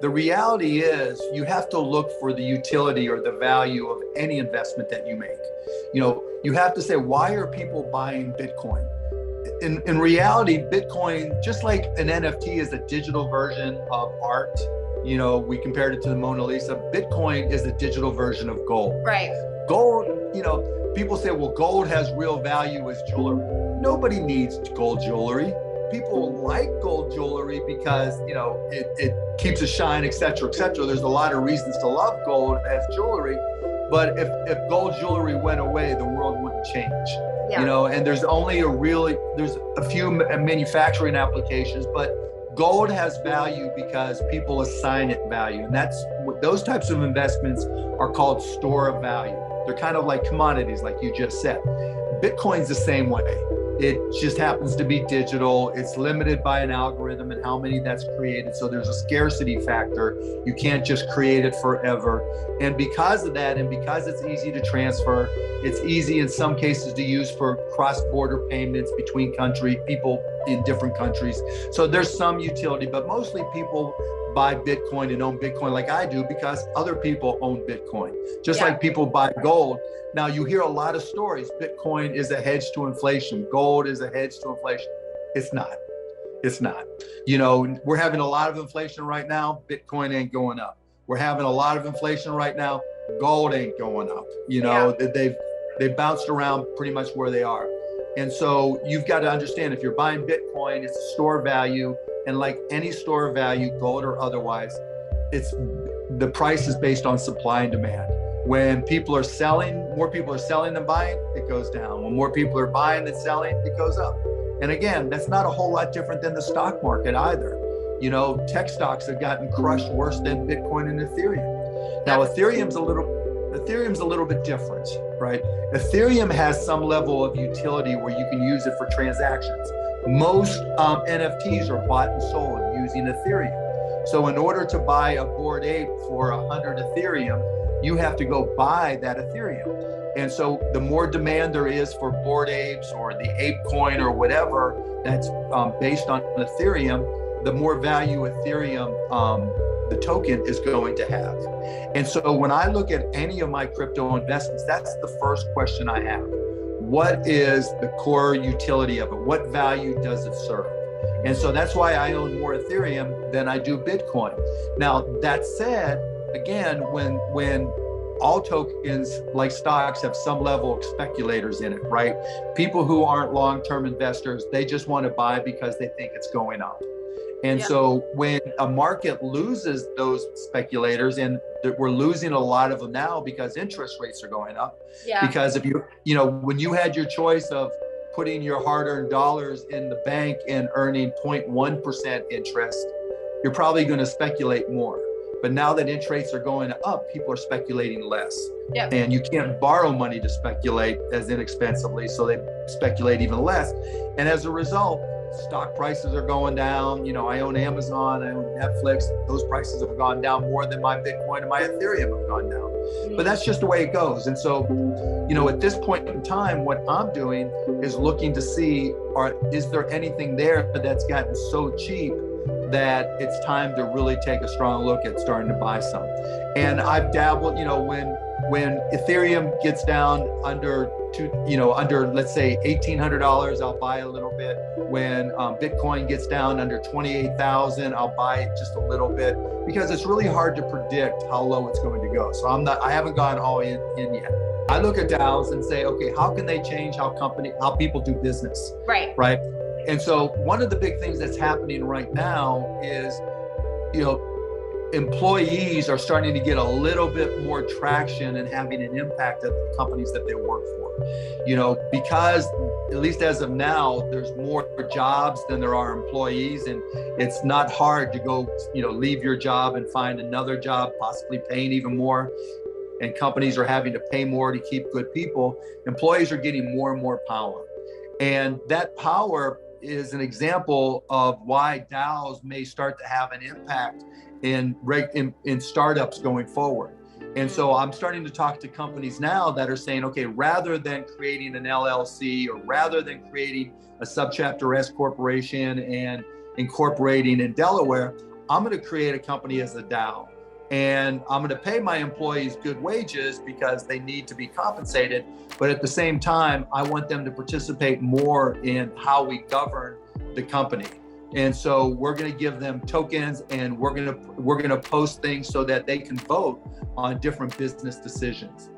The reality is you have to look for the utility or the value of any investment that you make. You have to say, why are people buying Bitcoin? In reality, Bitcoin, just like an NFT is a digital version of art, we compared it to the Mona Lisa. Bitcoin is a digital version of gold. Right. Gold, people say, well, gold has real value as jewelry. Nobody needs gold jewelry. People like gold jewelry because, it keeps a shine, et cetera, et cetera. There's a lot of reasons to love gold as jewelry. But if gold jewelry went away, the world wouldn't change. Yeah. And there's a few manufacturing applications, but gold has value because people assign it value. And those types of investments are called store of value. They're kind of like commodities, like you just said. Bitcoin's the same way. It just happens to be digital. It's limited by an algorithm and how many that's created. So there's a scarcity factor. You can't just create it forever. And because of that, and because it's easy to transfer, it's easy in some cases to use for cross-border payments between people in different countries. So there's some utility, but mostly people buy Bitcoin and own Bitcoin like I do because other people own Bitcoin, just like people buy gold. Now you hear a lot of stories. Bitcoin is a hedge to inflation. Gold is a hedge to inflation. It's not. It's not. We're having a lot of inflation right now. Bitcoin ain't going up. We're having a lot of inflation right now. Gold ain't going up. They've bounced around pretty much where they are. And so you've got to understand, if you're buying Bitcoin, it's a store value. And like any store of value, gold or otherwise, the price is based on supply and demand. When more people are selling than buying, it goes down. When more people are buying than selling, it goes up. And again, that's not a whole lot different than the stock market either. Tech stocks have gotten crushed worse than Bitcoin and Ethereum. Now, Ethereum's a little bit different, right? Ethereum has some level of utility where you can use it for transactions. Most NFTs are bought and sold using Ethereum. So in order to buy a Bored Ape for 100 Ethereum, you have to go buy that Ethereum. And so the more demand there is for Bored Apes or the Ape coin or whatever that's based on Ethereum, the more value Ethereum, the token, is going to have. And so when I look at any of my crypto investments, that's the first question I have. What is the core utility of it? What value does it serve? And so that's why I own more Ethereum than I do Bitcoin. Now, that said, again, when all tokens, like stocks, have some level of speculators in it, right? People who aren't long-term investors, they just want to buy because they think it's going up. And so when a market loses those speculators, and we're losing a lot of them now because interest rates are going up. Because if when you had your choice of putting your hard-earned dollars in the bank and earning 0.1% interest, you're probably going to speculate more. But now that interest rates are going up, people are speculating less. And you can't borrow money to speculate as inexpensively, so they speculate even less. And as a result, stock prices are going down. I own Amazon, I own Netflix. Those prices have gone down more than my Bitcoin and my Ethereum have gone down. But that's just the way it goes. And so, at this point in time, what I'm doing is looking to see, is there anything there that's gotten so cheap that it's time to really take a strong look at starting to buy some. And I've dabbled, when Ethereum gets down under let's say $1,800, I'll buy a little bit. When Bitcoin gets down under 28,000, I'll buy it just a little bit, because it's really hard to predict how low it's going to go. So I haven't gone all in yet. I look at DAOs and say, okay, how can they change how people do business? Right. And so one of the big things that's happening right now is, employees are starting to get a little bit more traction and having an impact at the companies that they work for. Because at least as of now, there's more jobs than there are employees, and it's not hard to go, leave your job and find another job, possibly paying even more. And companies are having to pay more to keep good people. Employees are getting more and more power. And that power is an example of why DAOs may start to have an impact in startups going forward. And so I'm starting to talk to companies now that are saying, okay, rather than creating an LLC, or rather than creating a subchapter S corporation and incorporating in Delaware, I'm going to create a company as a DAO. And I'm going to pay my employees good wages because they need to be compensated. But at the same time, I want them to participate more in how we govern the company. And so we're going to give them tokens, and we're going to post things so that they can vote on different business decisions.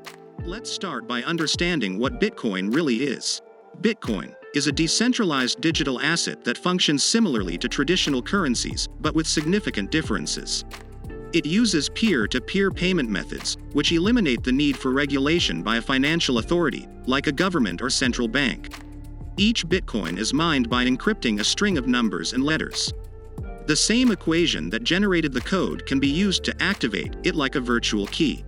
Let's start by understanding what Bitcoin really is. Bitcoin is a decentralized digital asset that functions similarly to traditional currencies, but with significant differences. It uses peer-to-peer payment methods, which eliminate the need for regulation by a financial authority, like a government or central bank. Each Bitcoin is mined by encrypting a string of numbers and letters. The same equation that generated the code can be used to activate it like a virtual key.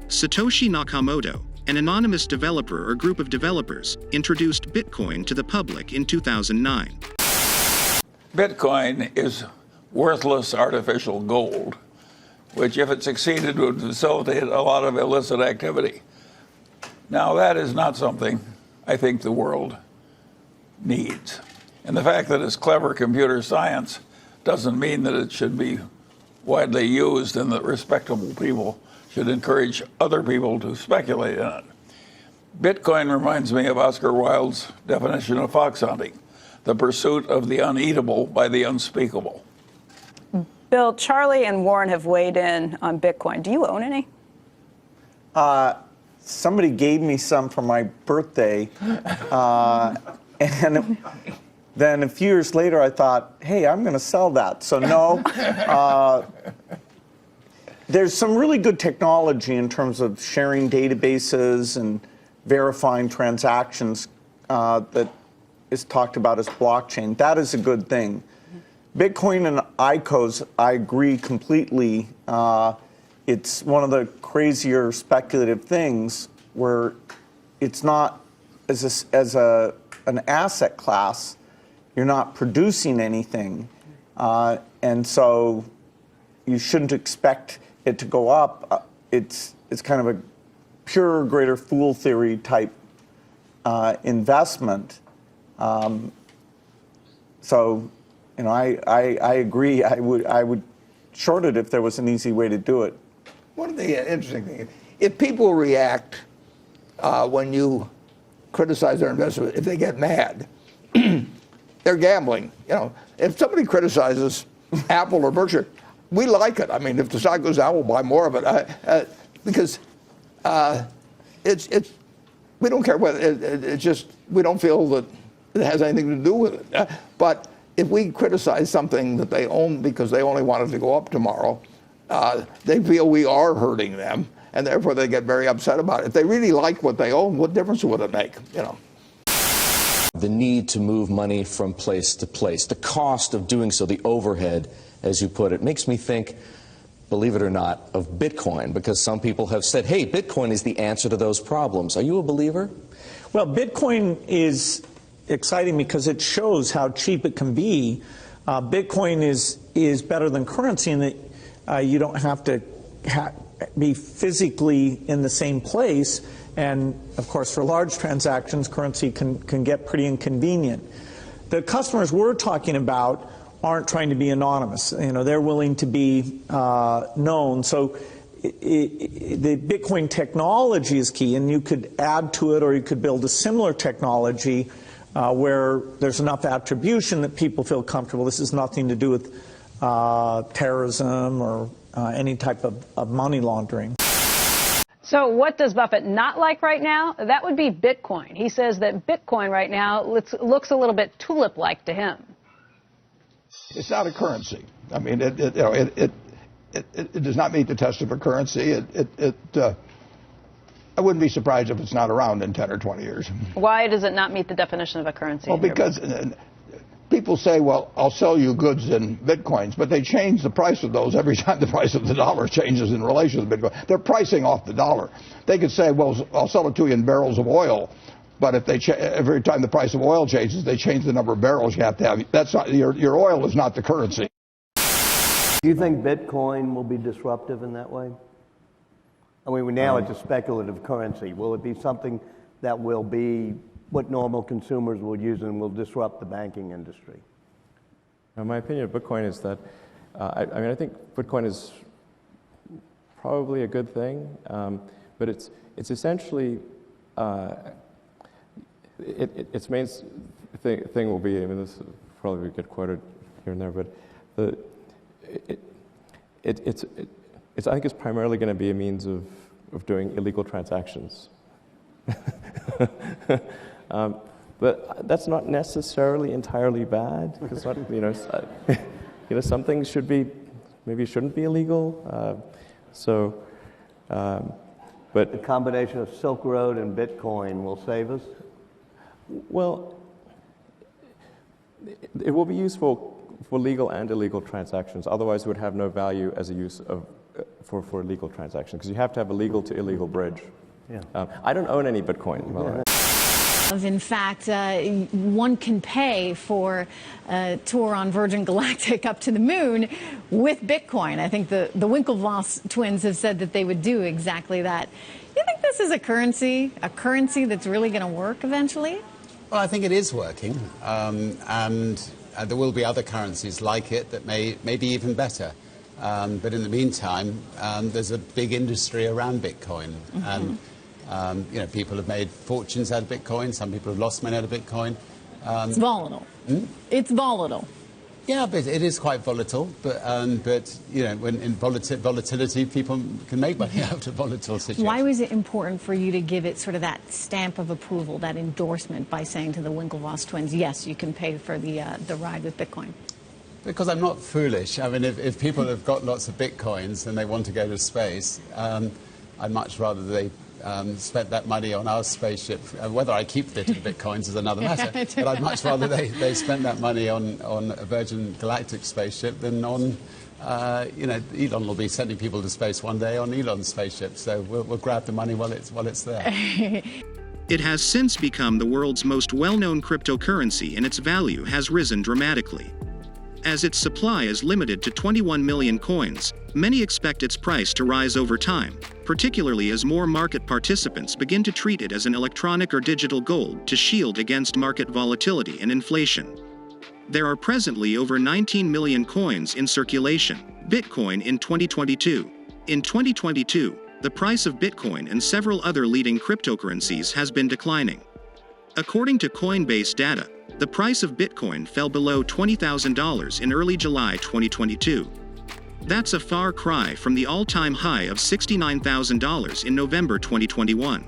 Satoshi Nakamoto, an anonymous developer or group of developers, introduced Bitcoin to the public in 2009. Bitcoin is worthless artificial gold, which, if it succeeded, would facilitate a lot of illicit activity. Now, that is not something I think the world needs. And the fact that it's clever computer science doesn't mean that it should be widely used and that respectable people should encourage other people to speculate in it. Bitcoin reminds me of Oscar Wilde's definition of fox hunting, the pursuit of the uneatable by the unspeakable. Bill, Charlie and Warren have weighed in on Bitcoin. Do you own any? Somebody gave me some for my birthday. And then a few years later, I thought, hey, I'm going to sell that. So no. There's some really good technology in terms of sharing databases and verifying transactions that is talked about as blockchain. That is a good thing. Bitcoin and ICOs, I agree completely. It's one of the crazier speculative things where it's not as an asset class, you're not producing anything. And so you shouldn't expect it to go up. It's kind of a pure greater fool theory type investment. So, you know, I agree. I would short it if there was an easy way to do it. One of the interesting things, if people react when you criticize their investment, if they get mad, they're gambling. You know, if somebody criticizes Apple or Berkshire, we like it. I mean, if the stock goes down, we'll buy more of it because it's we don't care whether it's just we don't feel that it has anything to do with it. But if we criticize something that they own because they only want it to go up tomorrow, they feel we are hurting them, and therefore they get very upset about it. If they really like what they own, what difference would it make? You know. The need to move money from place to place, the cost of doing so, the overhead, as you put it, makes me think, believe it or not, of Bitcoin, because some people have said, hey, Bitcoin is the answer to those problems. Are you a believer? Well, Bitcoin is exciting because it shows how cheap it can be. Bitcoin is better than currency in that you don't have to be physically in the same place. And, of course, for large transactions, currency can get pretty inconvenient. The customers we're talking about aren't trying to be anonymous. You know, they're willing to be known. So the Bitcoin technology is key, and you could add to it or you could build a similar technology where there's enough attribution that people feel comfortable. This has nothing to do with terrorism or any type of money laundering. So what does Buffett not like right now? That would be Bitcoin. He says that Bitcoin right now looks a little bit tulip-like to him. It's not a currency. I mean, it does not meet the test of a currency. I wouldn't be surprised if it's not around in 10 or 20 years. Why does it not meet the definition of a currency? Well, because people say, well, I'll sell you goods in Bitcoins, but they change the price of those every time the price of the dollar changes in relation to Bitcoin. They're pricing off the dollar. They could say, well, I'll sell it to you in barrels of oil, but if they every time the price of oil changes, they change the number of barrels you have to have. That's not your oil is not the currency. Do you think Bitcoin will be disruptive in that way? I mean, now it's a speculative currency. Will it be something that will be what normal consumers will use and will disrupt the banking industry? My opinion of Bitcoin is that I think Bitcoin is probably a good thing, but it's essentially its main thing will be. I mean, this will probably get quoted here and there, but I think it's primarily going to be a means of doing illegal transactions. But that's not necessarily entirely bad. It's not, some things shouldn't be illegal. But the combination of Silk Road and Bitcoin will save us? Well, it will be useful for legal and illegal transactions. Otherwise, it would have no value as a use for a legal transaction, because you have to have a legal to illegal bridge. Yeah. I don't own any Bitcoin. Well, In fact, one can pay for a tour on Virgin Galactic up to the moon with Bitcoin. I think the Winklevoss twins have said that they would do exactly that. You think this is a currency that's really going to work eventually? Well, I think it is working, and there will be other currencies like it that may be even better. But in the meantime, there's a big industry around Bitcoin, and people have made fortunes out of Bitcoin. Some people have lost money out of Bitcoin. It's volatile. It's volatile. Yeah, but it is quite volatile. But when in volatility, people can make money out of volatile situations. Why was it important for you to give it sort of that stamp of approval, that endorsement, by saying to the Winklevoss twins, yes, you can pay for the ride with Bitcoin? Because I'm not foolish. I mean, if people have got lots of Bitcoins and they want to go to space, I'd much rather they spent that money on our spaceship. Whether I keep it in Bitcoins is another matter. But I'd much rather they spent that money on a Virgin Galactic spaceship than on, Elon will be sending people to space one day on Elon's spaceship. So we'll grab the money while it's there. It has since become the world's most well-known cryptocurrency, and its value has risen dramatically. As its supply is limited to 21 million coins, many expect its price to rise over time, particularly as more market participants begin to treat it as an electronic or digital gold to shield against market volatility and inflation. There are presently over 19 million coins in circulation. Bitcoin in 2022. In 2022, the price of Bitcoin and several other leading cryptocurrencies has been declining. According to Coinbase data, the price of Bitcoin fell below $20,000 in early July 2022. That's a far cry from the all-time high of $69,000 in November 2021.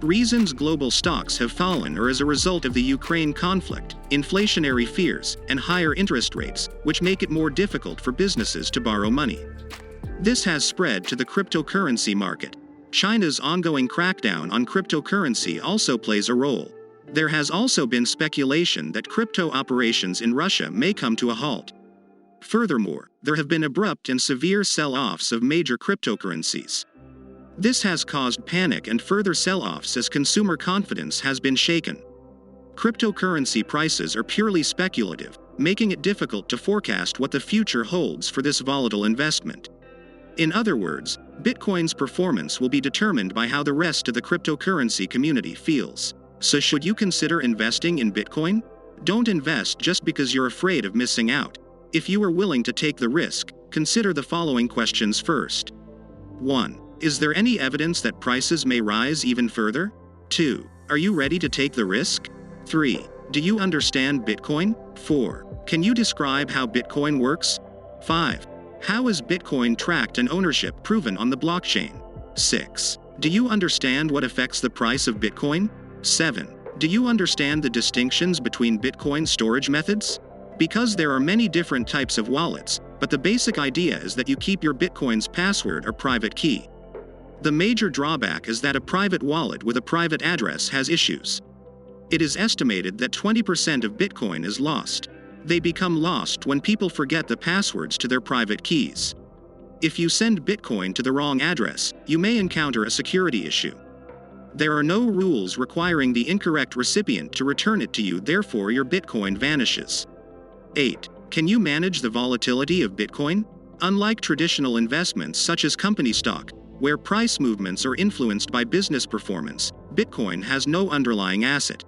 Reasons global stocks have fallen are as a result of the Ukraine conflict, inflationary fears, and higher interest rates, which make it more difficult for businesses to borrow money. This has spread to the cryptocurrency market. China's ongoing crackdown on cryptocurrency also plays a role. There has also been speculation that crypto operations in Russia may come to a halt. Furthermore, there have been abrupt and severe sell-offs of major cryptocurrencies. This has caused panic and further sell-offs as consumer confidence has been shaken. Cryptocurrency prices are purely speculative, making it difficult to forecast what the future holds for this volatile investment. In other words, Bitcoin's performance will be determined by how the rest of the cryptocurrency community feels. So should you consider investing in Bitcoin? Don't invest just because you're afraid of missing out. If you are willing to take the risk, consider the following questions first. 1. Is there any evidence that prices may rise even further? 2. Are you ready to take the risk? 3. Do you understand Bitcoin? 4. Can you describe how Bitcoin works? 5. How is Bitcoin tracked and ownership proven on the blockchain? 6. Do you understand what affects the price of Bitcoin? 7. Do you understand the distinctions between Bitcoin storage methods? Because there are many different types of wallets, but the basic idea is that you keep your Bitcoin's password or private key. The major drawback is that a private wallet with a private address has issues. It is estimated that 20% of Bitcoin is lost. They become lost when people forget the passwords to their private keys. If you send Bitcoin to the wrong address, you may encounter a security issue. There are no rules requiring the incorrect recipient to return it to you, therefore your Bitcoin vanishes. 8. Can you manage the volatility of Bitcoin? Unlike traditional investments such as company stock, where price movements are influenced by business performance, Bitcoin has no underlying asset.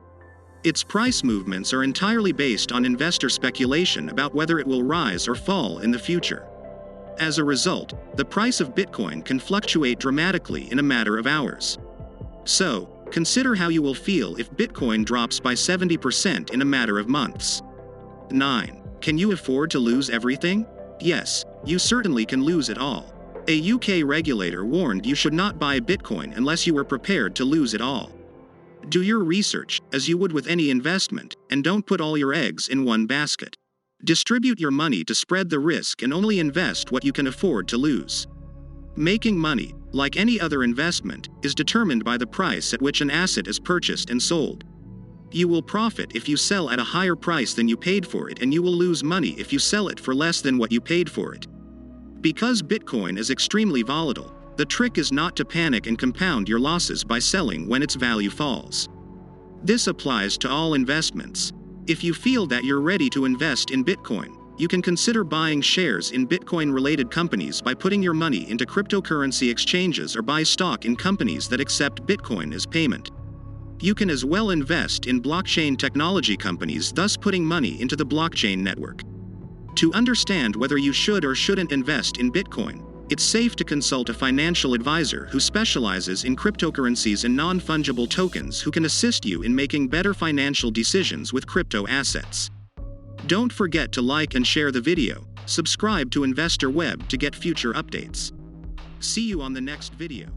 Its price movements are entirely based on investor speculation about whether it will rise or fall in the future. As a result, the price of Bitcoin can fluctuate dramatically in a matter of hours. So, consider how you will feel if Bitcoin drops by 70% in a matter of months. 9. Can you afford to lose everything? Yes, you certainly can lose it all. A UK regulator warned you should not buy Bitcoin unless you were prepared to lose it all. Do your research, as you would with any investment, and don't put all your eggs in one basket. Distribute your money to spread the risk and only invest what you can afford to lose. Making money, like any other investment, is determined by the price at which an asset is purchased and sold. You will profit if you sell at a higher price than you paid for it, and you will lose money if you sell it for less than what you paid for it. Because Bitcoin is extremely volatile, the trick is not to panic and compound your losses by selling when its value falls. This applies to all investments. If you feel that you're ready to invest in Bitcoin, you can consider buying shares in Bitcoin-related companies by putting your money into cryptocurrency exchanges or buy stock in companies that accept Bitcoin as payment. You can as well invest in blockchain technology companies, thus putting money into the blockchain network. To understand whether you should or shouldn't invest in Bitcoin, it's safe to consult a financial advisor who specializes in cryptocurrencies and non-fungible tokens, who can assist you in making better financial decisions with crypto assets. Don't forget to like and share the video. Subscribe to Investor Web to get future updates. See you on the next video.